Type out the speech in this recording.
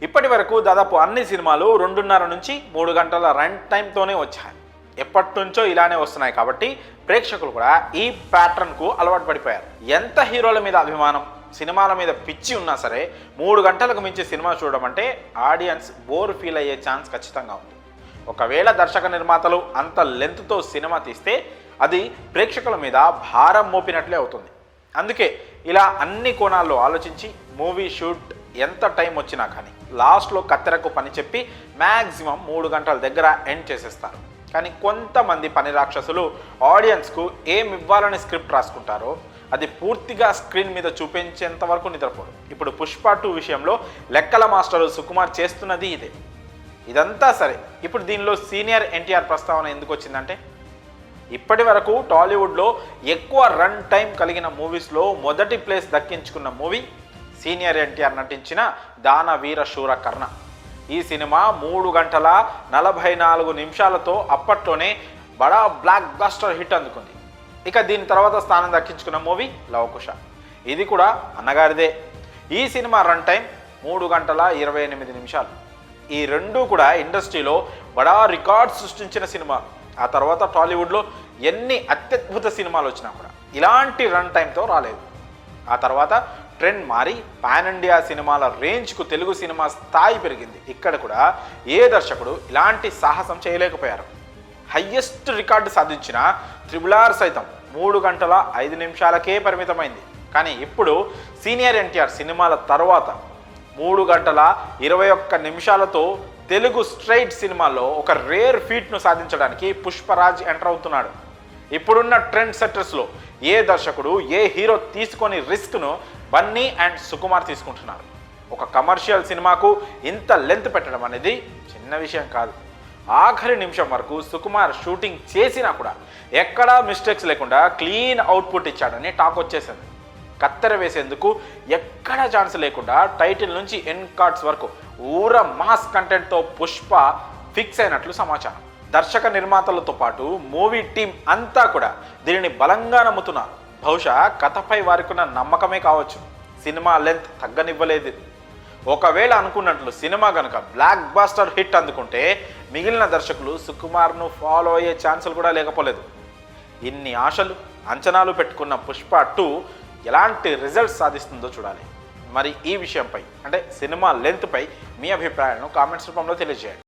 ఇప్పటి వరకు దాదాపు అన్ని సినిమాలు 2.5 నుంచి 3 గంటల రన్ టైంతోనే వచ్చాయి. ఎప్పటి నుంచో ఇలానే వస్తున్నాయి కాబట్టి ప్రేక్షకులు కూడా ఈ ప్యాటర్న్కు అలవాటు పడిపోయారు. ఎంత హీరోల మీద అభిమానం, సినిమాల మీద పిచ్చి ఉన్నా సరే 3 గంటలకు మించి సినిమా చూడడం అంటే ఆడియన్స్ బోర్ ఫీల్ అయ్యే ఛాన్స్ ఖచ్చితంగా ఉంది. ఒకవేళ దర్శక నిర్మాతలు అంత లెంత్తో సినిమా తీస్తే అది ప్రేక్షకుల మీద భారం మోపినట్లే అవుతుంది. అందుకే ఇలా అన్ని కోణాల్లో ఆలోచించి మూవీ షూట్ ఎంత టైం వచ్చినా కానీ లాస్ట్లో కత్తెరకు పని చెప్పి మ్యాక్సిమం 3 గంటల దగ్గర ఎండ్ చేసేస్తారు. కానీ కొంతమంది పని రాక్షసులు ఆడియన్స్కు ఏం ఇవ్వాలని స్క్రిప్ట్ రాసుకుంటారో అది పూర్తిగా స్క్రీన్ మీద చూపించేంత వరకు నిద్రపోరు. ఇప్పుడు పుష్ప 2 విషయంలో లెక్కల మాస్టరు సుకుమార్ చేస్తున్నది ఇదే. ఇదంతా సరే, ఇప్పుడు దీనిలో సీనియర్ ఎన్టీఆర్ ప్రస్తావన ఎందుకు వచ్చిందంటే, ఇప్పటి వరకు టాలీవుడ్లో ఎక్కువ రన్ టైం కలిగిన మూవీస్లో మొదటి ప్లేస్ దక్కించుకున్న మూవీ సీనియర్ ఎన్టీఆర్ నటించిన దానవీర శూర కర్ణ. ఈ సినిమా 3 గంటల 44 నిమిషాలతో అప్పట్లోనే బడా బ్లాక్ బస్టర్ హిట్ అందుకుంది. ఇక దీని తర్వాత స్థానం దక్కించుకున్న మూవీ లవకుశ. ఇది కూడా అన్నగారిదే. ఈ సినిమా రన్ టైం 3 గంటల 28 నిమిషాలు. ఈ రెండూ కూడా ఇండస్ట్రీలో బడా రికార్డ్ సృష్టించిన సినిమాలు. ఆ తర్వాత టాలీవుడ్లో ఎన్ని అత్యద్భుత సినిమాలు వచ్చినా కూడా ఇలాంటి రన్ టైంతో రాలేదు. ఆ తర్వాత ట్రెండ్ మారి పాన్ ఇండియా సినిమాల రేంజ్కు తెలుగు సినిమా స్థాయి పెరిగింది. ఇక్కడ కూడా ఏ దర్శకుడు ఇలాంటి సాహసం చేయలేకపోయారు. హయ్యెస్ట్ రికార్డు సాధించిన RRR సైతం 3 గంటల 5 నిమిషాలకే పరిమితమైంది. కానీ ఇప్పుడు సీనియర్ ఎన్టీఆర్ సినిమాల తర్వాత 3 గంటల 21 నిమిషాలతో తెలుగు స్ట్రైట్ సినిమాల్లో ఒక రేర్ ఫీట్ను సాధించడానికి పుష్పరాజ్ ఎంటర్ అవుతున్నాడు. ఇప్పుడున్న ట్రెండ్ సెట్టర్స్లో ఏ దర్శకుడు, ఏ హీరో తీసుకొని రిస్క్ను బన్నీ అండ్ సుకుమార్ తీసుకుంటున్నారు. ఒక కమర్షియల్ సినిమాకు ఇంత లెంత్ పెట్టడం అనేది చిన్న విషయం కాదు. ఆఖరి నిమిషం వరకు సుకుమార్ షూటింగ్ చేసినా కూడా ఎక్కడా మిస్టేక్స్ లేకుండా క్లీన్ అవుట్పుట్ ఇచ్చాడని టాక్ వచ్చేసింది. కత్తెర వేసేందుకు ఎక్కడా ఛాన్స్ లేకుండా టైటిల్ నుంచి ఎండ్ కార్డ్స్ వరకు ఊర మాస్ కంటెంట్తో పుష్ప ఫిక్స్ అయినట్లు సమాచారం. దర్శక నిర్మాతలతో పాటు మూవీ టీం అంతా కూడా దీనిని బలంగా నమ్ముతున్నారు. బహుశా కథపై వారికున్న నమ్మకమే కావచ్చు, సినిమా లెంత్ తగ్గనివ్వలేదు. ఒకవేళ అనుకున్నట్లు సినిమా కనుక బ్లాక్ బాస్టర్ హిట్ అందుకుంటే మిగిలిన దర్శకులు సుకుమార్ను ఫాలో అయ్యే ఛాన్సులు కూడా లేకపోలేదు. ఇన్ని ఆశలు, అంచనాలు పెట్టుకున్న పుష్ప 2 ఎలాంటి రిజల్ట్స్ సాధిస్తుందో చూడాలి. మరి ఈ విషయంపై అంటే సినిమా లెంత్పై మీ అభిప్రాయాలను కామెంట్స్ రూపంలో తెలియజేయండి.